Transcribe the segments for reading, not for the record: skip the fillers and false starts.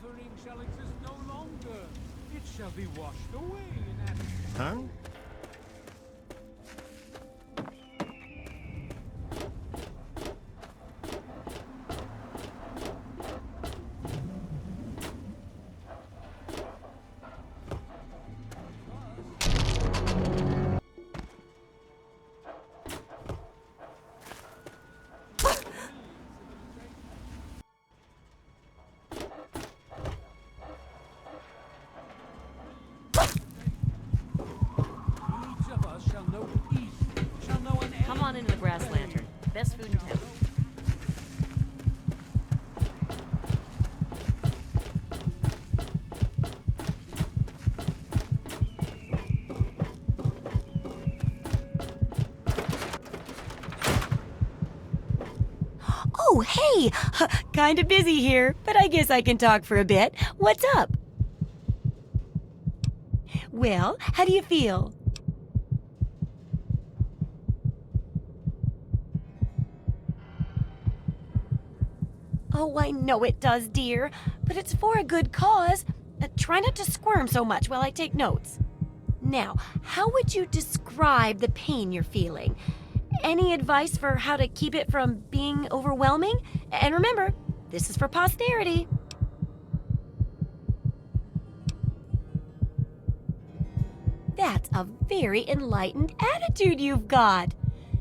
suffering shall exist no longer. It shall be washed away in ashes. Huh? Each of us shall know ease, shall know an end. Come on into the Brass Lantern. Best food in town. Oh, hey! Kinda busy here, but I guess I can talk for a bit. What's up? Well, how do you feel? Oh, I know it does, dear, but it's for a good cause. Try not to squirm so much while I take notes. Now, how would you describe the pain you're feeling? Any advice for how to keep it from being overwhelming? And remember, this is for posterity. That's a very enlightened attitude you've got.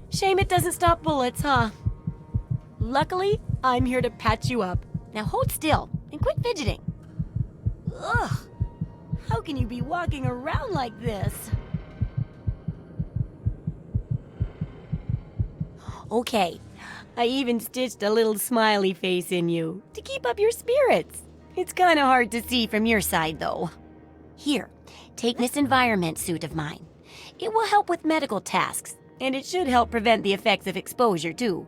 Shame it doesn't stop bullets, huh? Luckily, I'm here to patch you up. Now hold still and quit fidgeting. Ugh, how can you be walking around like this? Okay, I even stitched a little smiley face in you to keep up your spirits. It's kind of hard to see from your side, though. Here, take this environment suit of mine. It will help with medical tasks, and it should help prevent the effects of exposure, too.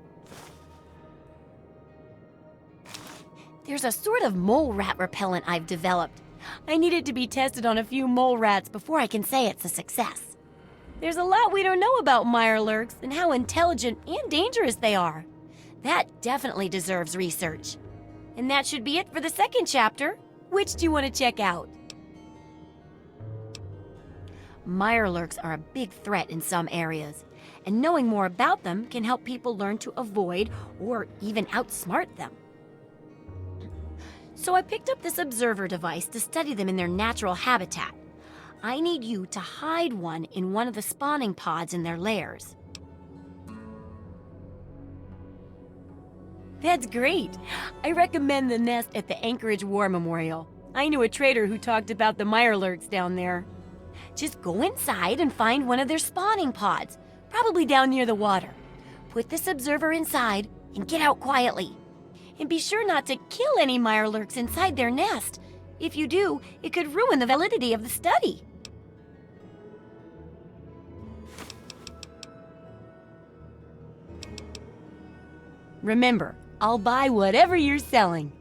There's a sort of mole rat repellent I've developed. I need it to be tested on a few mole rats before I can say it's a success. There's a lot we don't know about Mirelurks and how intelligent and dangerous they are. That definitely deserves research. And that should be it for the second chapter. Which do you want to check out? Mirelurks are a big threat in some areas, and knowing more about them can help people learn to avoid or even outsmart them. So I picked up this observer device to study them in their natural habitat. I need you to hide one in one of the spawning pods in their lairs. That's great. I recommend the nest at the Anchorage War Memorial. I knew a trader who talked about the Mirelurks down there. Just go inside and find one of their spawning pods, probably down near the water. Put this observer inside and get out quietly. And be sure not to kill any Mirelurks inside their nest. If you do, it could ruin the validity of the study. Remember, I'll buy whatever you're selling.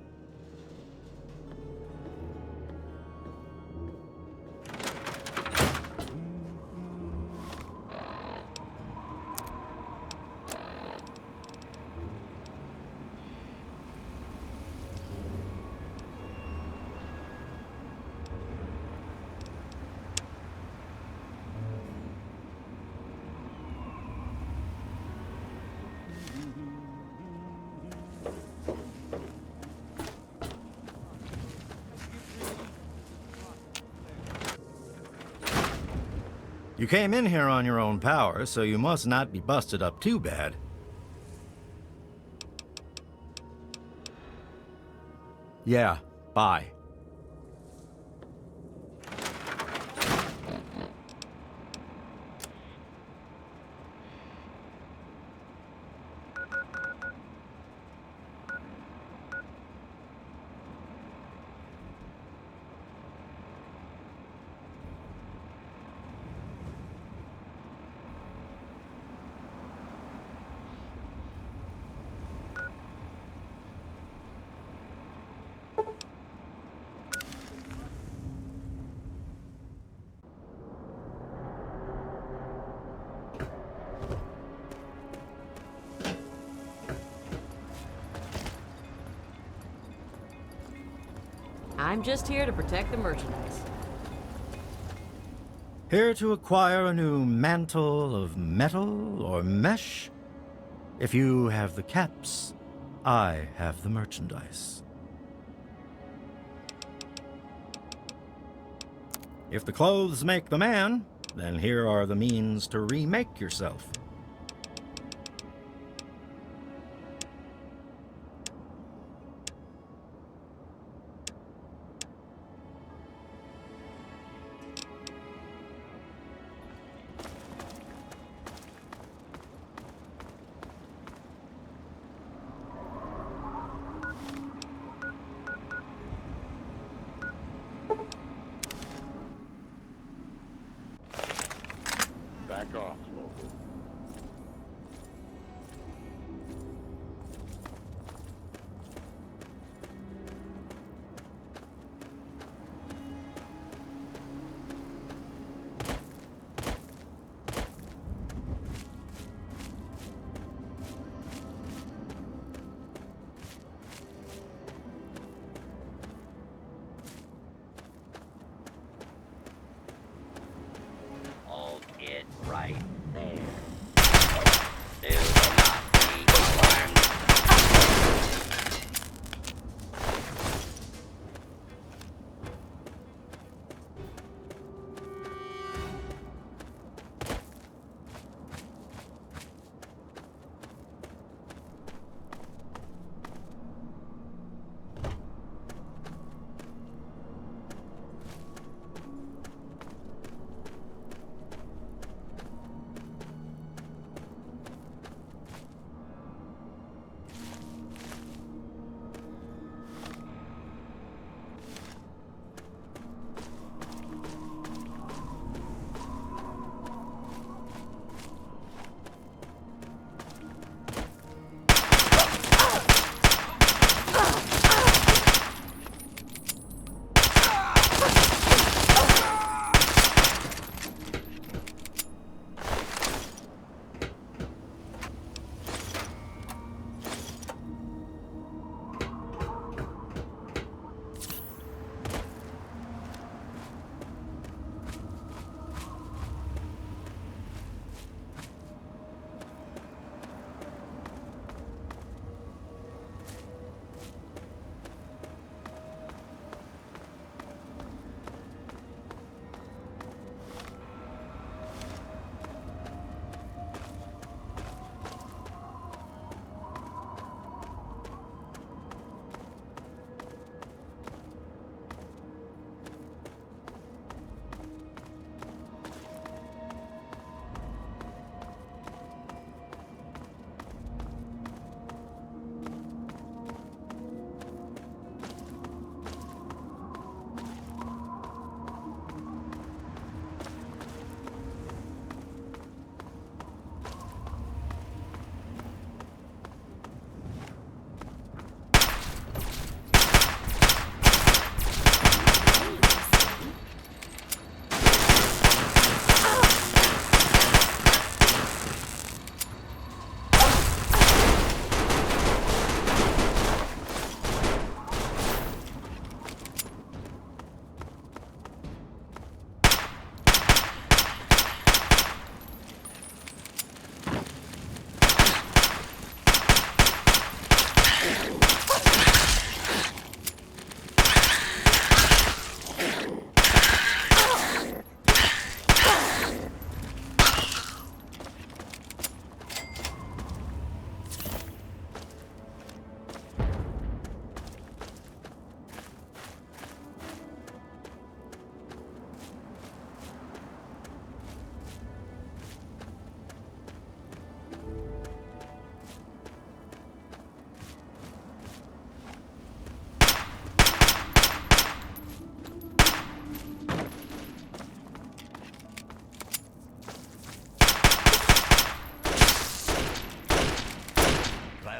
You came in here on your own power, so you must not be busted up too bad. Yeah, bye. I'm just here to protect the merchandise. Here to acquire a new mantle of metal or mesh? If you have the caps, I have the merchandise. If the clothes make the man, then here are the means to remake yourself. Back off. Hold it right there. Do not be alarmed.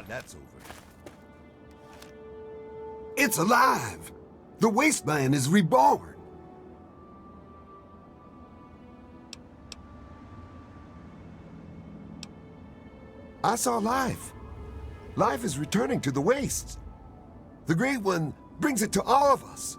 That's over. It's alive! The Wasteland is reborn! I saw life. Life is returning to the Wastes. The Great One brings it to all of us.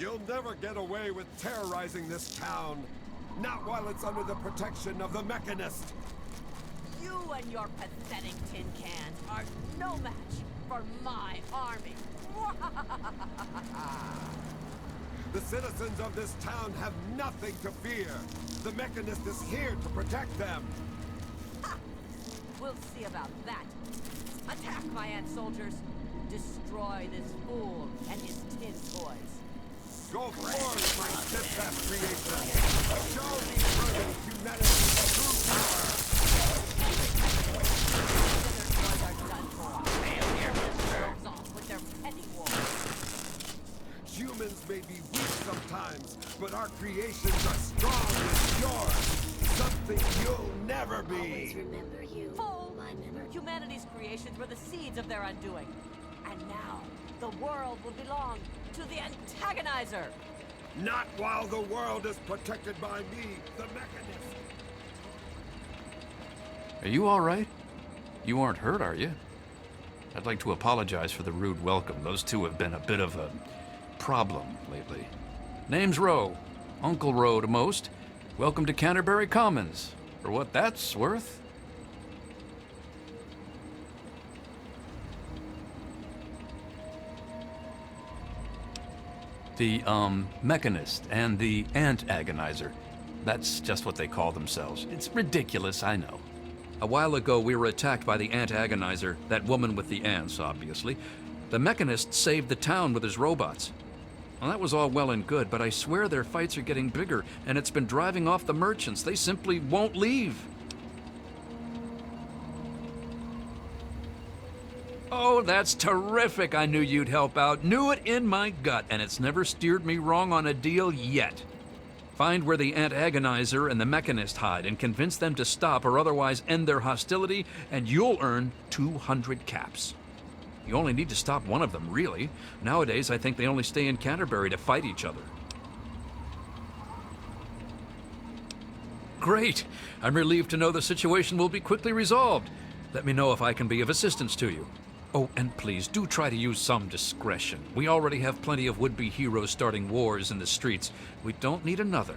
You'll never get away with terrorizing this town. Not while it's under the protection of the Mechanist. You and your pathetic tin cans are no match for my army. The citizens of this town have nothing to fear. The Mechanist is here to protect them. We'll see about that. Attack my ant soldiers. Destroy this fool and his tin toys. Go forth, my steadfast creation. Show these brothers humanity's true power. Their toys are done for. Failure, mister. Themselves off with their petty wars. Humans may be weak sometimes, but our creations are strong as yours. Something you'll never Always be. remember you. Fool! My memory. Humanity's creations were the seeds of their undoing. And now, the world will belong to the antagonizer! Not while the world is protected by me, the Mechanist. Are you all right? You aren't hurt, are you? I'd like to apologize for the rude welcome. Those two have been a bit of a problem lately. Name's Rowe. Uncle Rowe to most. Welcome to Canterbury Commons. For what that's worth. The, Mechanist and the Ant Agonizer. That's just what they call themselves. It's ridiculous, I know. A while ago, we were attacked by the Ant Agonizer, that woman with the ants, obviously. The Mechanist saved the town with his robots. Well, that was all well and good, but I swear their fights are getting bigger, and it's been driving off the merchants. They simply won't leave. Oh, that's terrific. I knew you'd help out. Knew it in my gut, and it's never steered me wrong on a deal yet. Find where the Ant Agonizer and the Mechanist hide and convince them to stop or otherwise end their hostility, and you'll earn 200 caps. You only need to stop one of them, really. Nowadays, I think they only stay in Canterbury to fight each other. Great! I'm relieved to know the situation will be quickly resolved. Let me know if I can be of assistance to you. Oh, and please, do try to use some discretion. We already have plenty of would-be heroes starting wars in the streets. We don't need another.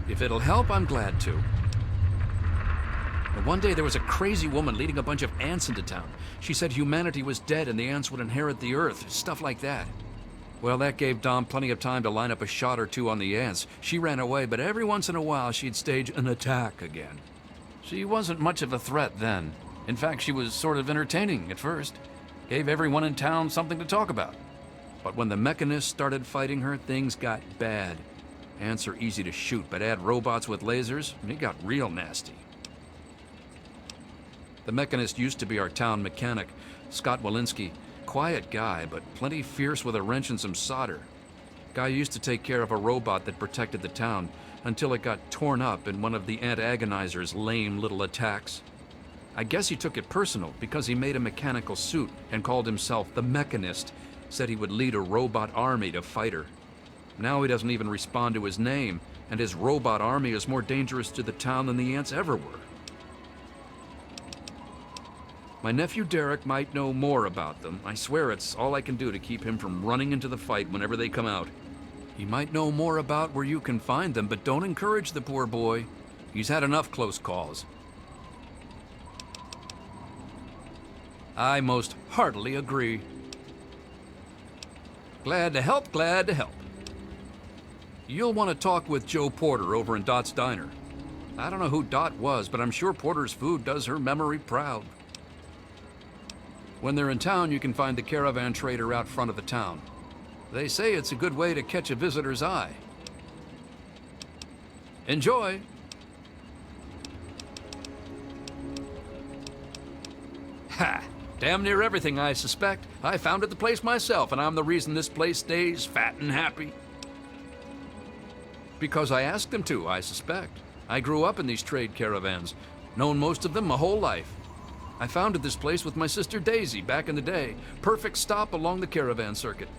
If it'll help, I'm glad to. And one day there was a crazy woman leading a bunch of ants into town. She said humanity was dead and the ants would inherit the earth, stuff like that. Well, that gave Dom plenty of time to line up a shot or two on the ants. She ran away, but every once in a while she'd stage an attack again. She wasn't much of a threat then. In fact, she was sort of entertaining at first. Gave everyone in town something to talk about. But when the Mechanists started fighting her, things got bad. Ants are easy to shoot, but add robots with lasers, and it got real nasty. The Mechanist used to be our town mechanic, Scott Walensky. Quiet guy, but plenty fierce with a wrench and some solder. Guy used to take care of a robot that protected the town until it got torn up in one of the Ant Agonizer's lame little attacks. I guess he took it personal because he made a mechanical suit and called himself the Mechanist, said he would lead a robot army to fight her. Now he doesn't even respond to his name, and his robot army is more dangerous to the town than the ants ever were. My nephew Derek might know more about them. I swear it's all I can do to keep him from running into the fight whenever they come out. He might know more about where you can find them, but don't encourage the poor boy. He's had enough close calls. I most heartily agree. Glad to help, glad to help. You'll want to talk with Joe Porter over in Dot's Diner. I don't know who Dot was, but I'm sure Porter's food does her memory proud. When they're in town, you can find the caravan trader out front of the town. They say it's a good way to catch a visitor's eye. Enjoy! Ha! Damn near everything, I suspect. I founded the place myself, and I'm the reason this place stays fat and happy. Because I asked them to, I suspect. I grew up in these trade caravans, known most of them my whole life. I founded this place with my sister Daisy back in the day. Perfect stop along the caravan circuit.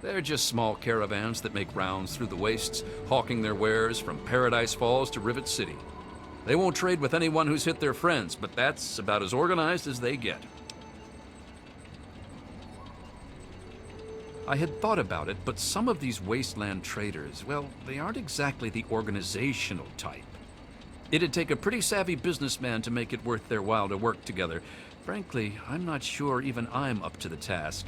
They're just small caravans that make rounds through the wastes, hawking their wares from Paradise Falls to Rivet City. They won't trade with anyone who's hit their friends, but that's about as organized as they get. I had thought about it, but some of these wasteland traders, well, they aren't exactly the organizational type. It'd take a pretty savvy businessman to make it worth their while to work together. Frankly, I'm not sure even I'm up to the task.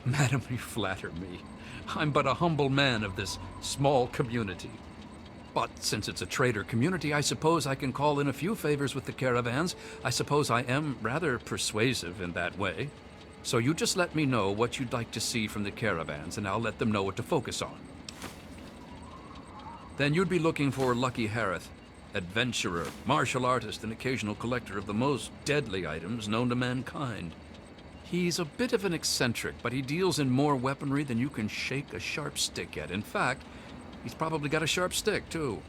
Madam, you flatter me. I'm but a humble man of this small community. But since it's a trader community, I suppose I can call in a few favors with the caravans. I suppose I am rather persuasive in that way. So you just let me know what you'd like to see from the caravans, and I'll let them know what to focus on. Then you'd be looking for Lucky Harith, adventurer, martial artist, and occasional collector of the most deadly items known to mankind. He's a bit of an eccentric, but he deals in more weaponry than you can shake a sharp stick at. In fact, he's probably got a sharp stick, too.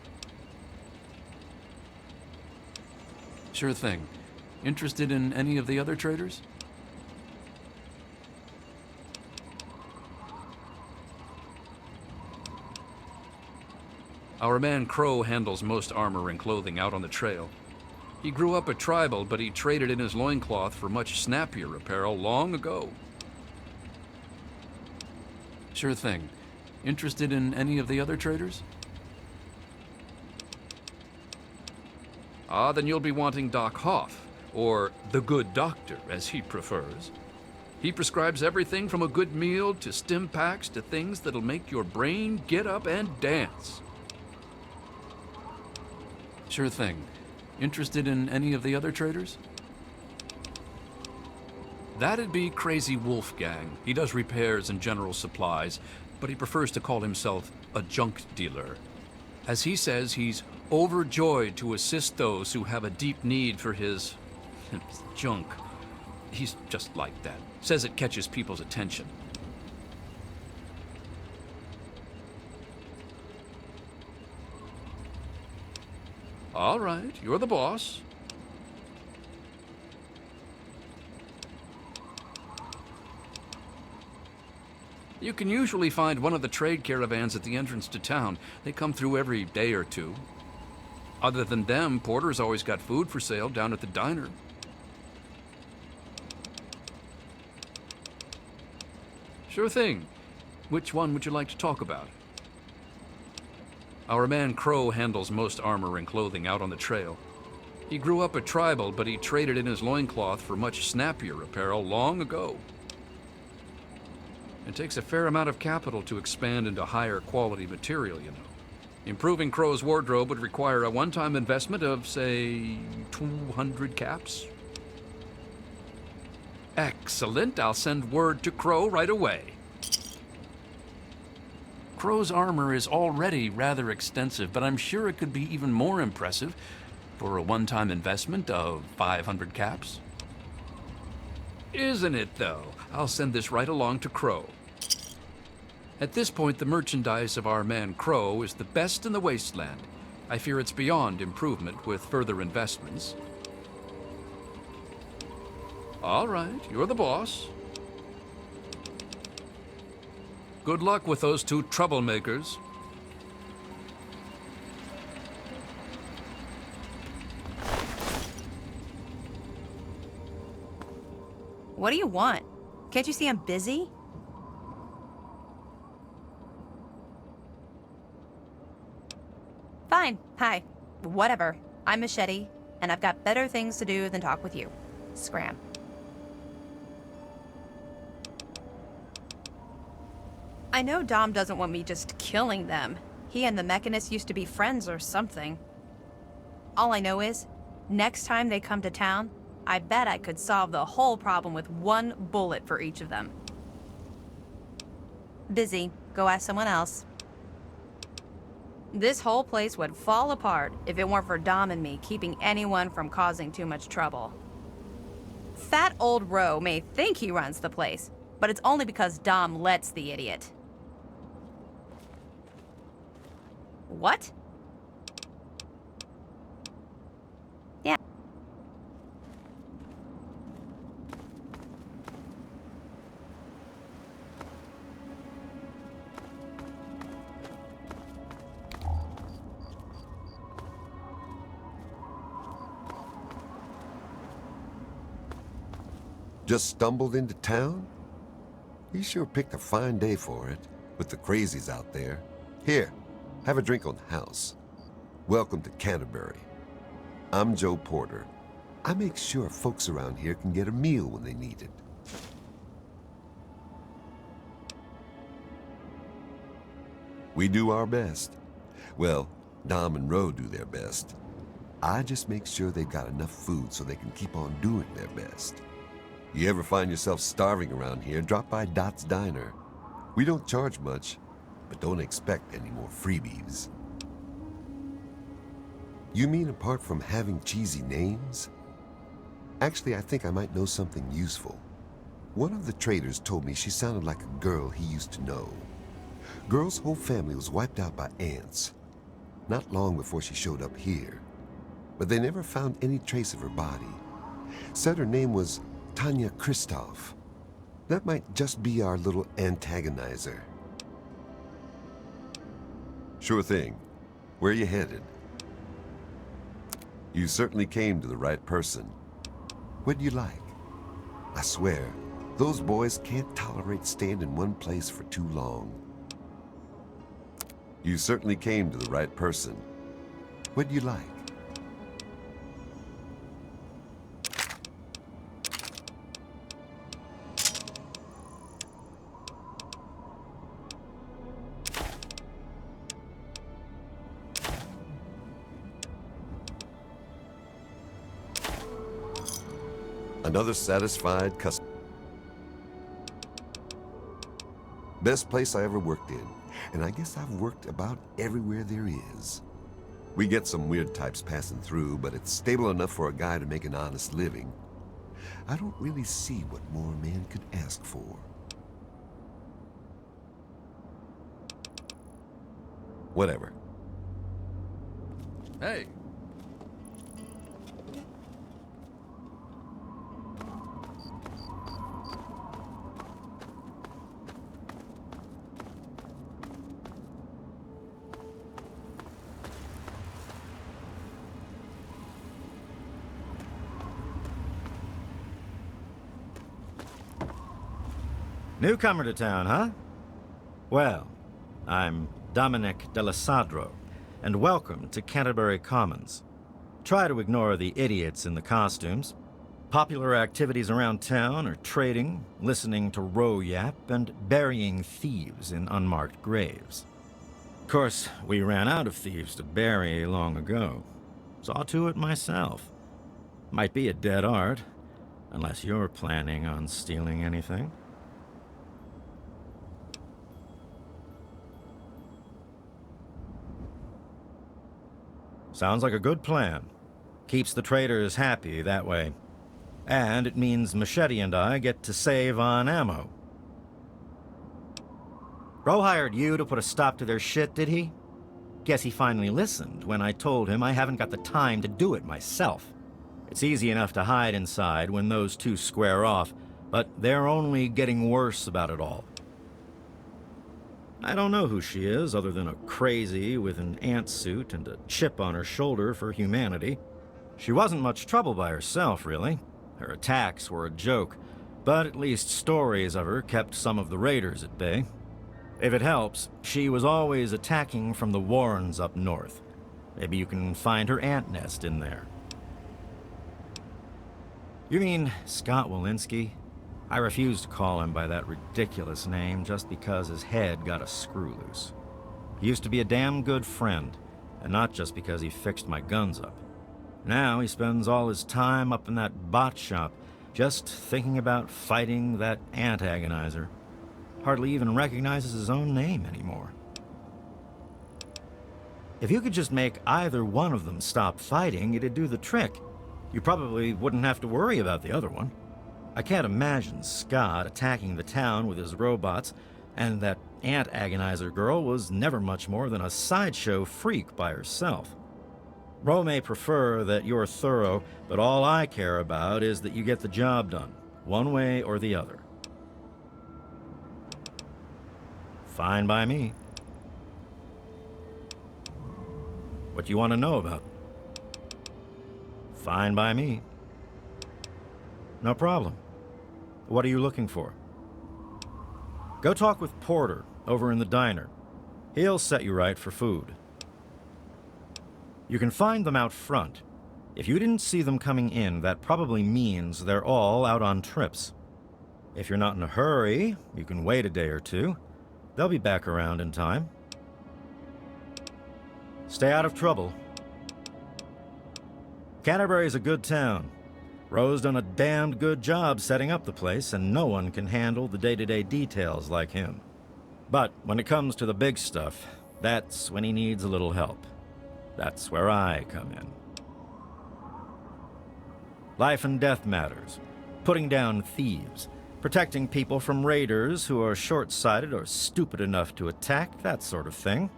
Sure thing. Interested in any of the other traders? Our man Crow handles most armor and clothing out on the trail. He grew up a tribal, but he traded in his loincloth for much snappier apparel long ago. Sure thing. Interested in any of the other traders? Ah, then you'll be wanting Doc Hoff, or the Good Doctor, as he prefers. He prescribes everything from a good meal to stim packs to things that'll make your brain get up and dance. Sure thing. Interested in any of the other traders? That'd be Crazy Wolfgang. He does repairs and general supplies, but he prefers to call himself a junk dealer. As he says, he's overjoyed to assist those who have a deep need for his junk. He's just like that. Says it catches people's attention. All right, you're the boss. You can usually find one of the trade caravans at the entrance to town. They come through every day or two. Other than them, Porter's always got food for sale down at the diner. Sure thing. Which one would you like to talk about? Our man Crow handles most armor and clothing out on the trail. He grew up a tribal, but he traded in his loincloth for much snappier apparel long ago. It takes a fair amount of capital to expand into higher quality material, you know. Improving Crow's wardrobe would require a one-time investment of, say, 200 caps. Excellent. I'll send word to Crow right away. Crow's armor is already rather extensive, but I'm sure it could be even more impressive for a one-time investment of 500 caps. Isn't it, though? I'll send this right along to Crow. At this point, the merchandise of our man Crow is the best in the wasteland. I fear it's beyond improvement with further investments. All right, you're the boss. Good luck with those two troublemakers. What do you want? Can't you see I'm busy? Fine. Hi. Whatever. I'm Machete, and I've got better things to do than talk with you. Scram. I know Dom doesn't want me just killing them. He and the Mechanist used to be friends or something. All I know is, next time they come to town, I bet I could solve the whole problem with one bullet for each of them. Busy. Go ask someone else. This whole place would fall apart if it weren't for Dom and me keeping anyone from causing too much trouble. Fat old Roe may think he runs the place, but it's only because Dom lets the idiot. What? Yeah. Just stumbled into town? You sure picked a fine day for it, with the crazies out there. Here, have a drink on the house. Welcome to Canterbury. I'm Joe Porter. I make sure folks around here can get a meal when they need it. We do our best. Well, Dom and Ro do their best. I just make sure they've got enough food so they can keep on doing their best. You ever find yourself starving around here, drop by Dot's Diner. We don't charge much, but don't expect any more freebies. You mean apart from having cheesy names? Actually, I think I might know something useful. One of the traders told me she sounded like a girl he used to know. Girl's whole family was wiped out by ants. Not long before she showed up here. But they never found any trace of her body. Said her name was Tanya Kristoff. That might just be our little antagonizer. Sure thing. Where are you headed? You certainly came to the right person. What do you like? I swear, those boys can't tolerate staying in one place for too long. You certainly came to the right person. What do you like? Another satisfied customer. Best place I ever worked in, and I guess I've worked about everywhere there is. We get some weird types passing through, but it's stable enough for a guy to make an honest living. I don't really see what more a man could ask for. Whatever. Hey. Newcomer to town, huh? Well, I'm Dominic Delasadro, and welcome to Canterbury Commons. Try to ignore the idiots in the costumes. Popular activities around town are trading, listening to Ro yap, and burying thieves in unmarked graves. Of course, we ran out of thieves to bury long ago. Saw to it myself. Might be a dead art, unless you're planning on stealing anything. Sounds like a good plan. Keeps the traders happy that way. And it means Machete and I get to save on ammo. Ro hired you to put a stop to their shit, did he? Guess he finally listened when I told him I haven't got the time to do it myself. It's easy enough to hide inside when those two square off, but they're only getting worse about it all. I don't know who she is, other than a crazy with an ant suit and a chip on her shoulder for humanity. She wasn't much trouble by herself, really. Her attacks were a joke, but at least stories of her kept some of the raiders at bay. If it helps, she was always attacking from the Warrens up north. Maybe you can find her ant nest in there. You mean Scott Walensky? I refuse to call him by that ridiculous name just because his head got a screw loose. He used to be a damn good friend, and not just because he fixed my guns up. Now he spends all his time up in that bot shop, just thinking about fighting that antagonizer. Hardly even recognizes his own name anymore. If you could just make either one of them stop fighting, it'd do the trick. You probably wouldn't have to worry about the other one. I can't imagine Scott attacking the town with his robots, and that ant agonizer girl was never much more than a sideshow freak by herself. Ro may prefer that you're thorough, but all I care about is that you get the job done, one way or the other. Fine by me. What do you want to know about? Fine by me. No problem. What are you looking for? Go talk with Porter over in the diner. He'll set you right for food. You can find them out front. If you didn't see them coming in, that probably means they're all out on trips. If you're not in a hurry, you can wait a day or two. They'll be back around in time. Stay out of trouble. Canterbury's a good town. Roe's done a damned good job setting up the place, and no one can handle the day-to-day details like him. But when it comes to the big stuff, that's when he needs a little help. That's where I come in. Life and death matters. Putting down thieves. Protecting people from raiders who are short-sighted or stupid enough to attack, that sort of thing.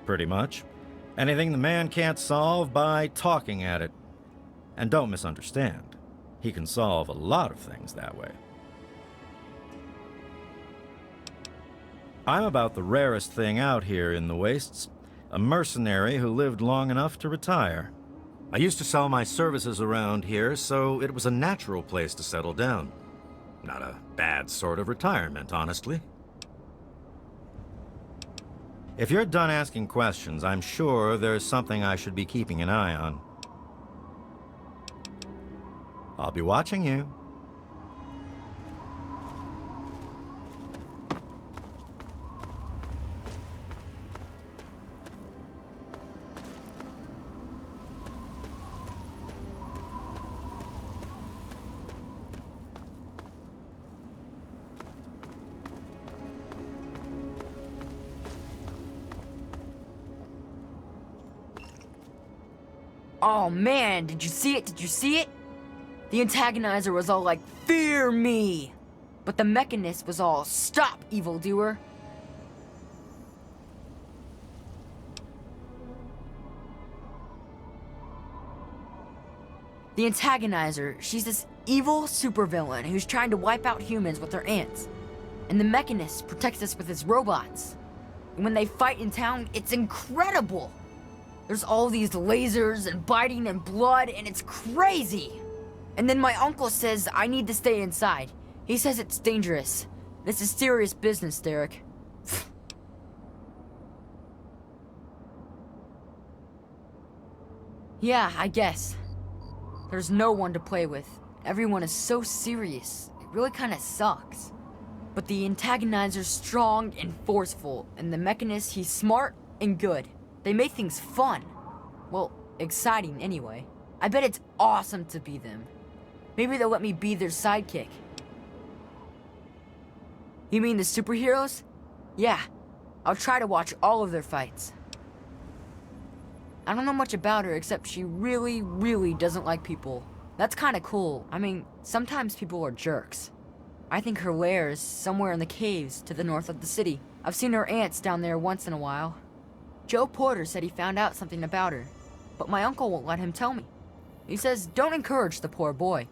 Pretty much. Anything the man can't solve by talking at it. And don't misunderstand. He can solve a lot of things that way. I'm about the rarest thing out here in the wastes. A mercenary who lived long enough to retire. I used to sell my services around here, so it was a natural place to settle down. Not a bad sort of retirement, honestly. If you're done asking questions, I'm sure there's something I should be keeping an eye on. I'll be watching you. Oh man, did you see it? Did you see it? The antagonizer was all like, "Fear me!" But the Mechanist was all, "Stop, evildoer!" The antagonizer, she's this evil supervillain who's trying to wipe out humans with her ants. And the Mechanist protects us with his robots. And when they fight in town, it's incredible! There's all these lasers and biting and blood, and it's crazy! And then my uncle says I need to stay inside. He says it's dangerous. This is serious business, Derek. Yeah, I guess. There's no one to play with. Everyone is so serious. It really kinda sucks. But the antagonizer's strong and forceful, and the Mechanist, he's smart and good. They make things fun. Well, exciting anyway. I bet it's awesome to be them. Maybe they'll let me be their sidekick. You mean the superheroes? Yeah, I'll try to watch all of their fights. I don't know much about her except she really, really doesn't like people. That's kinda cool. I mean, sometimes people are jerks. I think her lair is somewhere in the caves to the north of the city. I've seen her ants down there once in a while. Joe Porter said he found out something about her, but my uncle won't let him tell me. He says, don't encourage the poor boy.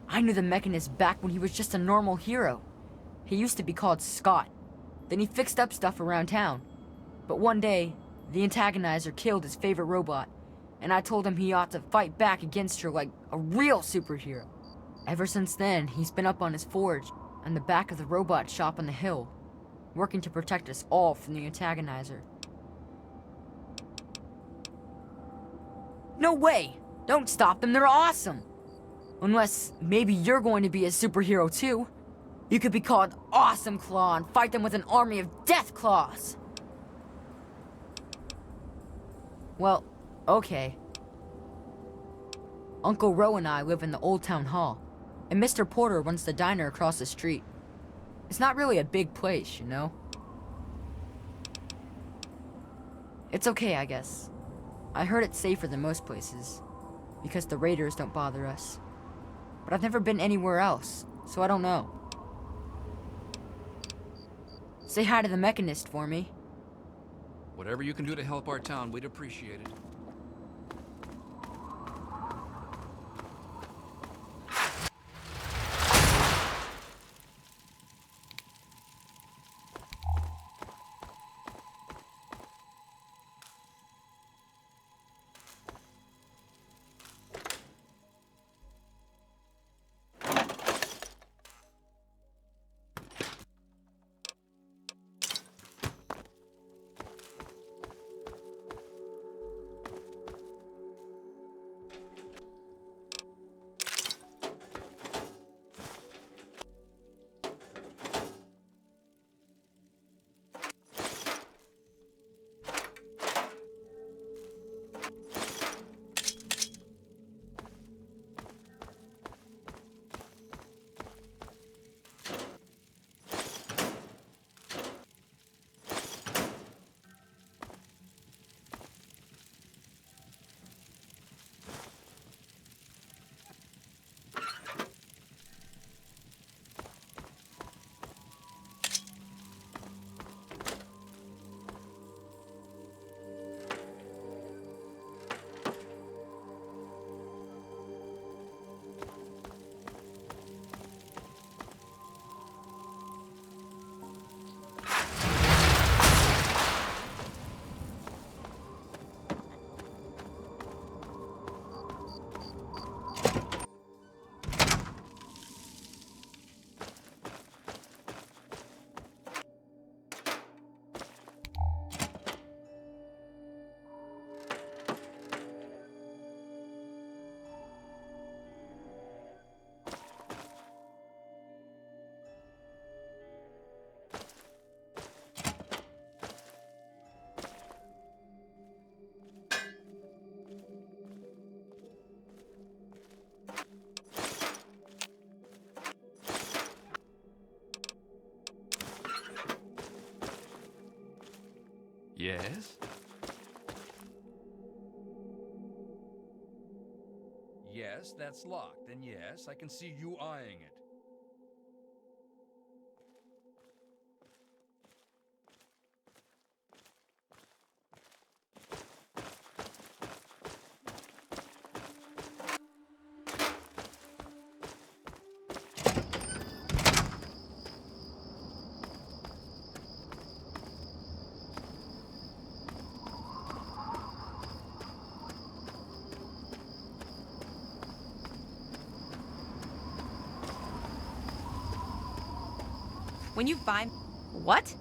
I knew the Mechanist back when he was just a normal hero. He used to be called Scott. Then he fixed up stuff around town. But one day, the antagonizer killed his favorite robot, and I told him he ought to fight back against her like a real superhero. Ever since then, he's been up on his forge, on the back of the robot shop on the hill, working to protect us all from the antagonizer. No way! Don't stop them, they're awesome! Unless maybe you're going to be a superhero too. You could be called Awesome Claw and fight them with an army of Death Claws! Well, okay. Uncle Roe and I live in the Old Town Hall, and Mr. Porter runs the diner across the street. It's not really a big place, you know? It's okay, I guess. I heard it's safer than most places, because the raiders don't bother us. But I've never been anywhere else, so I don't know. Say hi to the Mechanist for me. Whatever you can do to help our town, we'd appreciate it. Yes? Yes, that's locked. And yes, I can see you eyeing it. When you find... What?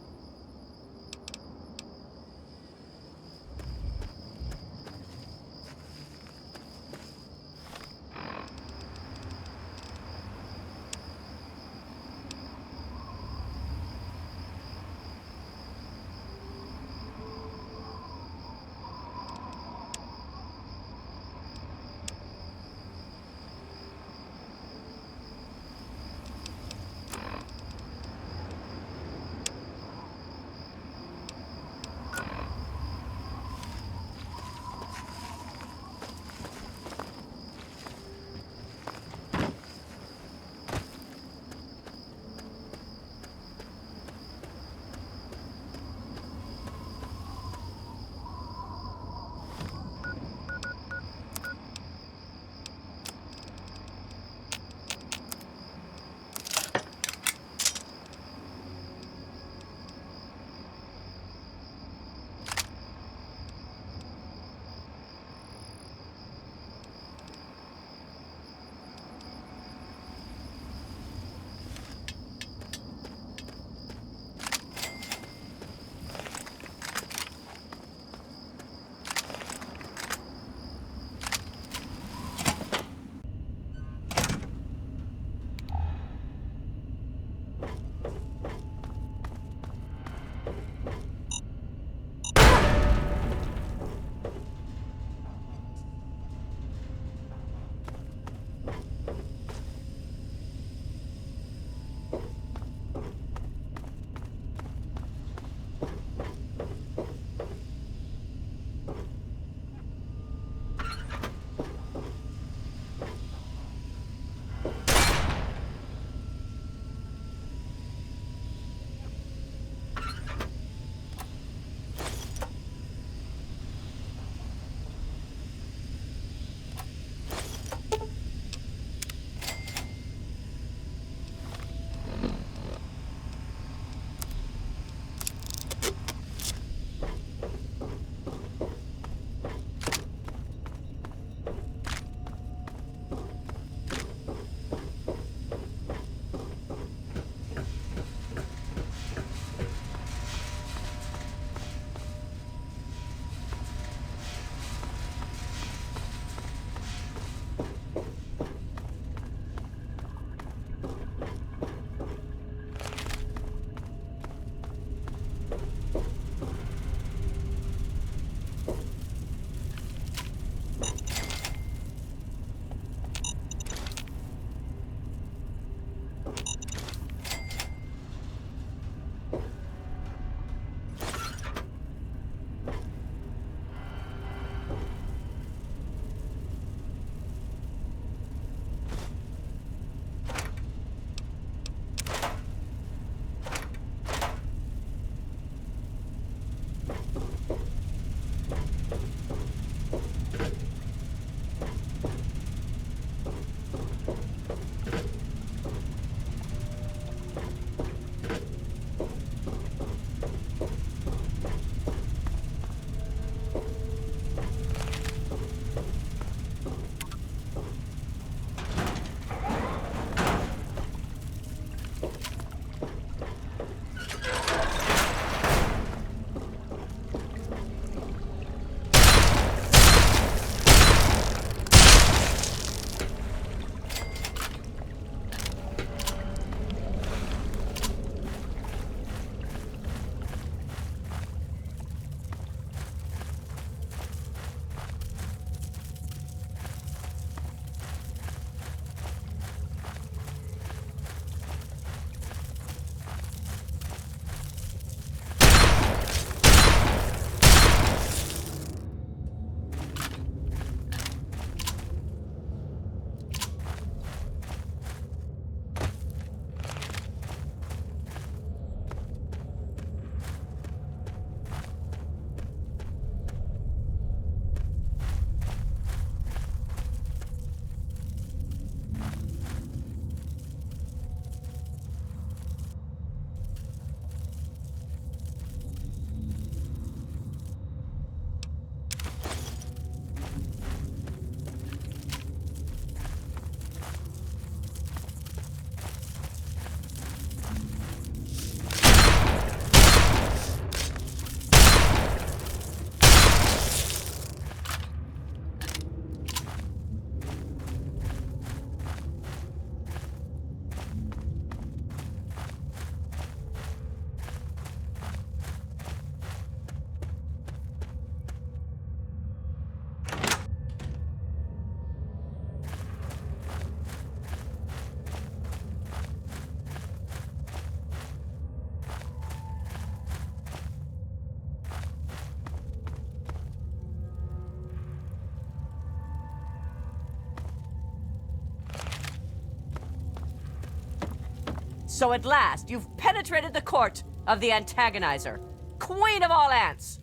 So at last, you've penetrated the court of the antagonizer, queen of all ants.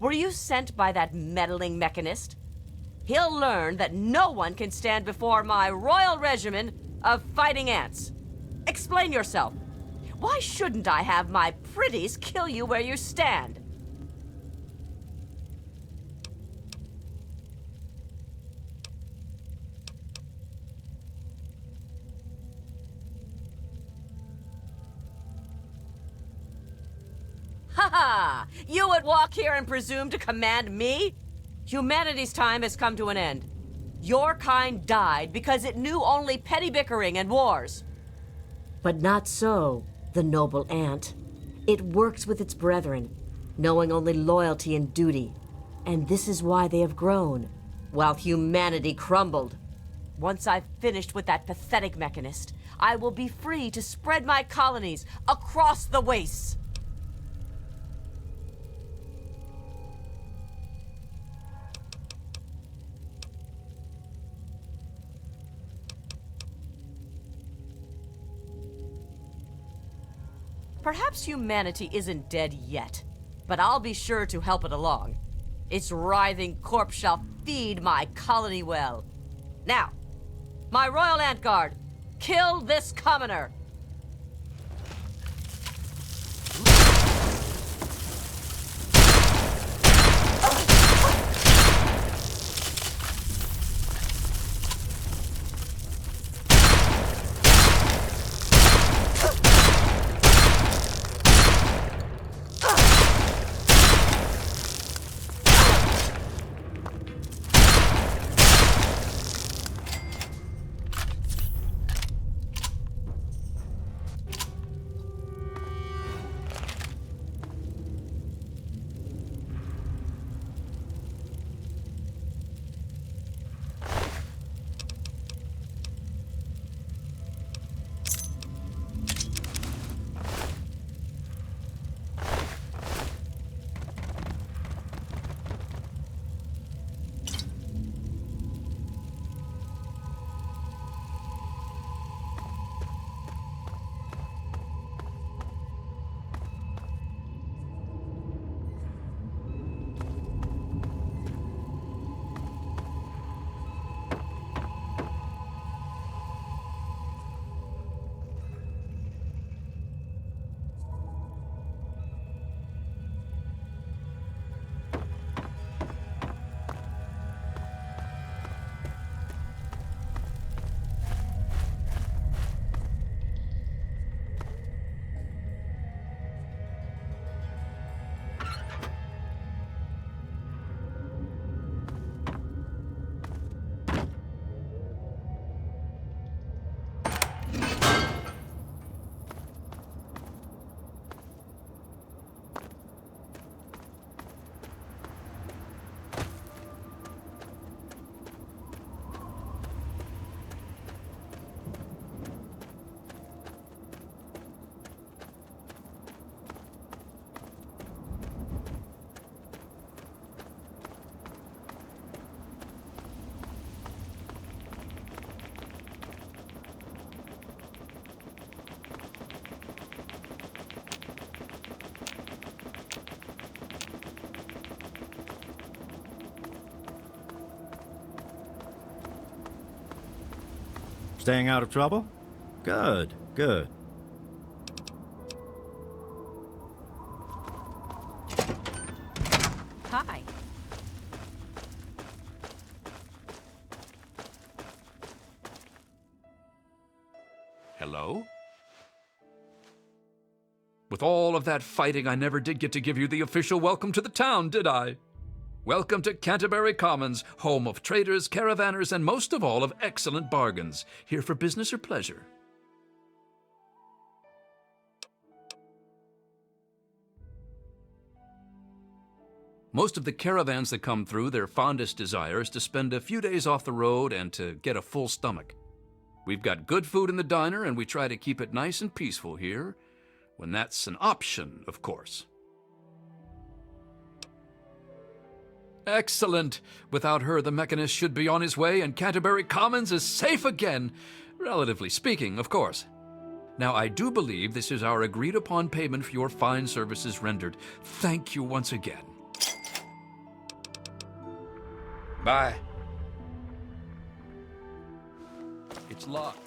Were you sent by that meddling mechanist? He'll learn that no one can stand before my royal regimen of fighting ants. Explain yourself. Why shouldn't I have my pretties kill you where you stand? Ha ha! You would walk here and presume to command me? Humanity's time has come to an end. Your kind died because it knew only petty bickering and wars. But not so, the noble ant. It works with its brethren, knowing only loyalty and duty. And this is why they have grown, while humanity crumbled. Once I've finished with that pathetic mechanist, I will be free to spread my colonies across the wastes. Perhaps humanity isn't dead yet, but I'll be sure to help it along. Its writhing corpse shall feed my colony well. Now, my royal ant guard, kill this commoner! Staying out of trouble? Good, good. Hi. Hello? With all of that fighting, I never did get to give you the official welcome to the town, did I? Welcome to Canterbury Commons, home of traders, caravanners, and most of all, of excellent bargains. Here for business or pleasure? Most of the caravans that come through, their fondest desire is to spend a few days off the road and to get a full stomach. We've got good food in the diner, and we try to keep it nice and peaceful here, when that's an option, of course. Excellent! Without her, the mechanist should be on his way, and Canterbury Commons is safe again. Relatively speaking, of course. Now, I do believe this is our agreed upon payment for your fine services rendered. Thank you once again. Bye. It's locked.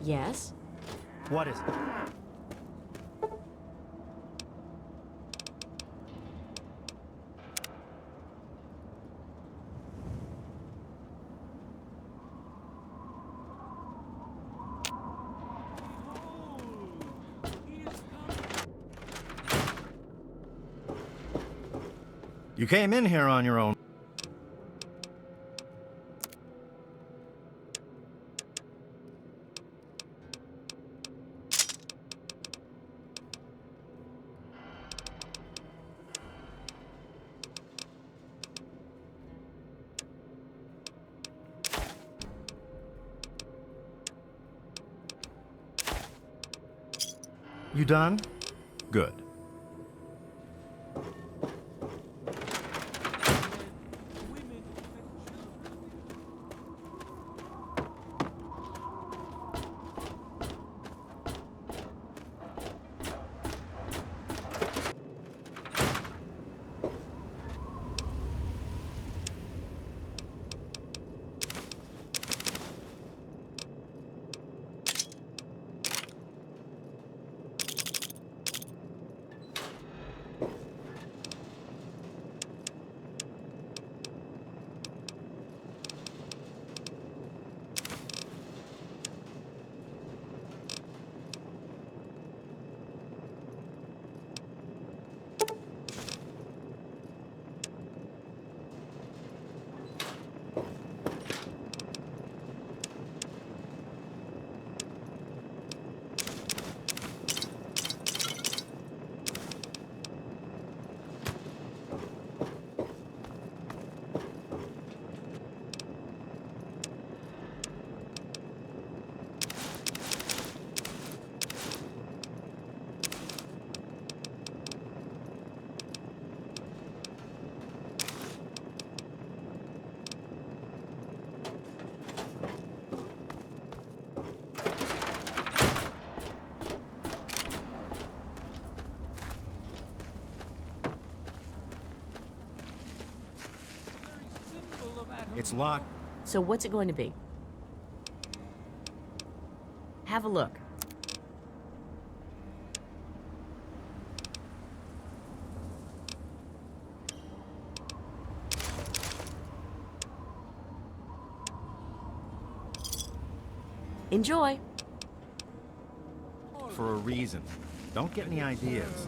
Yes? What is it? You came in here on your own. You done? Good. It's locked. So what's it going to be? Have a look. Enjoy. For a reason. Don't get any ideas.